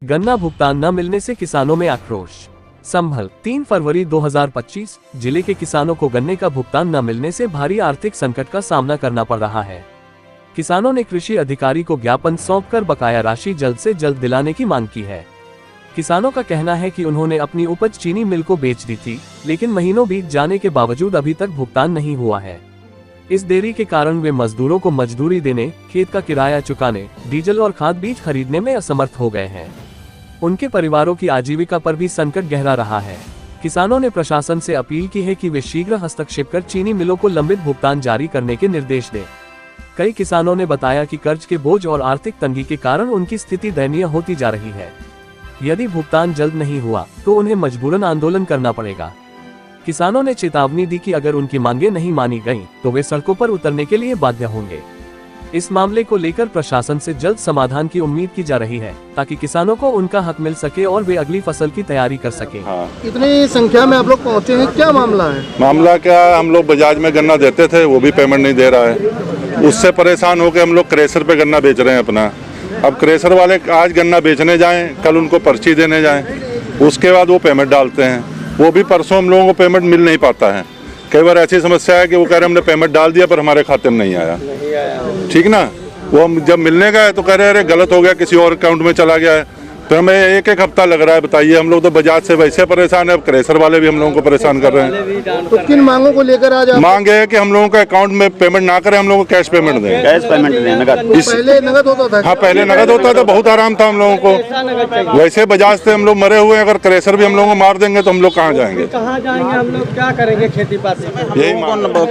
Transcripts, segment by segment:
गन्ना भुगतान न मिलने से किसानों में आक्रोश। संभल 3 फरवरी 2025 जिले के किसानों को गन्ने का भुगतान न मिलने से भारी आर्थिक संकट का सामना करना पड़ रहा है। किसानों ने कृषि अधिकारी को ज्ञापन सौंपकर बकाया राशि जल्द से जल्द दिलाने की मांग की है। किसानों का कहना है कि उन्होंने अपनी उपज चीनी मिल को बेच दी थी, लेकिन महीनों बीत जाने के बावजूद अभी तक भुगतान नहीं हुआ है। इस देरी के कारण वे मजदूरों को मजदूरी देने, खेत का किराया चुकाने, डीजल और खाद बीज खरीदने में असमर्थ हो गए हैं। उनके परिवारों की आजीविका पर भी संकट गहरा रहा है। किसानों ने प्रशासन से अपील की है कि वे शीघ्र हस्तक्षेप कर चीनी मिलों को लंबित भुगतान जारी करने के निर्देश दें। कई किसानों ने बताया कि कर्ज के बोझ और आर्थिक तंगी के कारण उनकी स्थिति दयनीय होती जा रही है। यदि भुगतान जल्द नहीं हुआ तो उन्हें मजबूरन आंदोलन करना पड़ेगा। किसानों ने चेतावनी दी कि अगर उनकी मांगें नहीं मानी गईं, तो वे सड़कों पर उतरने के लिए बाध्य होंगे। इस मामले को लेकर प्रशासन से जल्द समाधान की उम्मीद की जा रही है, ताकि किसानों को उनका हक मिल सके और वे अगली फसल की तैयारी कर सके। इतनी संख्या में आप लोग पहुँचे हैं, क्या मामला है? मामला क्या, हम लोग बजाज में गन्ना देते थे, वो भी पेमेंट नहीं दे रहा है। उससे परेशान होकर हम लोग क्रेशर पे गन्ना बेच रहे हैं अपना। अब क्रेशर वाले आज गन्ना बेचने जाएं, कल उनको पर्ची देने जाएं, उसके बाद वो पेमेंट डालते हैं। वो भी परसों हम लोगों को पेमेंट मिल नहीं पाता है। कई बार ऐसी समस्या है कि वो कह रहे हमने पेमेंट डाल दिया पर हमारे खाते में नहीं आया। ठीक ना, वो हम जब मिलने गए तो कह रहे अरे गलत हो गया, किसी और अकाउंट में चला गया है। तो हमें एक हफ्ता लग रहा है। बताइए, हम लोग तो बजाज से वैसे परेशान है, अब क्रेशर वाले भी हम लोगों को परेशान कर रहे हैं। तो किन मांगों को लेकर आज मांग है कि हम लोगों का अकाउंट में पेमेंट ना करें, हम लोगों को कैश पेमेंट दें। कैश पेमेंट दें, नगद। पहले नगद होता था? हाँ, पहले नगद होता था, बहुत आराम था हम लोगों को। वैसे बजाज से हम लोग मरे हुए हैं, अगर क्रेशर भी हम लोगों को मार देंगे तो हम लोग कहाँ जाएंगे? हम लोग क्या करेंगे? खेती पाती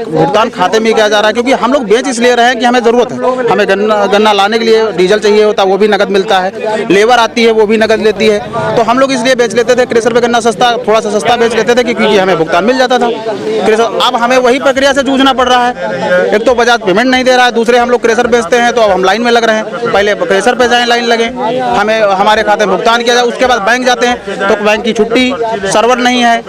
भुगतान खाते में किया जा रहा है, क्योंकि हम लोग बेच इसलिए रहे हैं कि हमें जरूरत है। हमें गन्ना लाने के लिए डीजल चाहिए होता, वो भी नगद मिलता है। लेबर आती है, वो भी नगद लेती है। तो हम लोग इसलिए बेच लेते थे क्रेशर पे गन्ना सस्ता, थोड़ा सा सस्ता बेच लेते थे, क्योंकि हमें भुगतान मिल जाता था क्रेशर। अब हमें वही प्रक्रिया से जूझना पड़ रहा है। एक तो बजाज पेमेंट नहीं दे रहा है, दूसरे हम लोग क्रेशर बेचते हैं तो अब हम लाइन में लग रहे हैं। पहले क्रेशर पे जाएं, लाइन लगे, हमें हमारे खाते में भुगतान किया जाए, उसके बाद बैंक जाते हैं तो बैंक की छुट्टी, सर्वर नहीं है।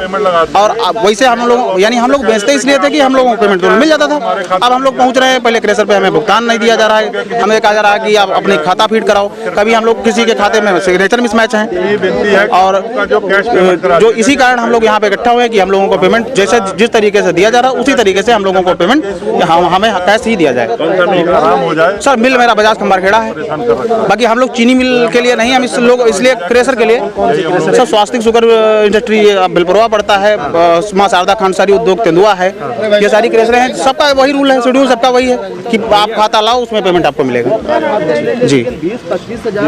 और वैसे हम लोग हम लोग बेचते इसलिए थे कि हम लोगों को पेमेंट मिल जाता था। अब हम लोग पहुंच रहे हैं, पहले क्रेशर पे हमें भुगतान नहीं दिया जा रहा है। हमें कहा जा रहा है कि आप अपनी खाता फीड कराओ। कभी हम लोग किसी के खाते में सिग्नेचर मिसमैच है, और जो इसी कारण हम लोग यहाँ पे इकट्ठा हुए हैं कि हम लोगों को पेमेंट जैसे जिस तरीके से दिया जा रहा है उसी तरीके से हम लोगों को पेमेंट हमें कैश ही दिया जाए। सर, मिल मेरा बजाज खंबारखेड़ा है, बाकी हम लोग चीनी मिल के लिए नहीं, हम इसलिए क्रेशर के लिए सर स्वास्तिक शुगर इंडस्ट्री बिलपुरवा पड़ता है, माँ शारदा खानसारी उद्योग तेंदुआ है, ये सारी क्रेशरें हैं। सबका वही रूल है, शेड्यूल सबका वही है कि आप खाता लाओ, उसमें पेमेंट आपको मिलेगा। जी, 20-25 हजार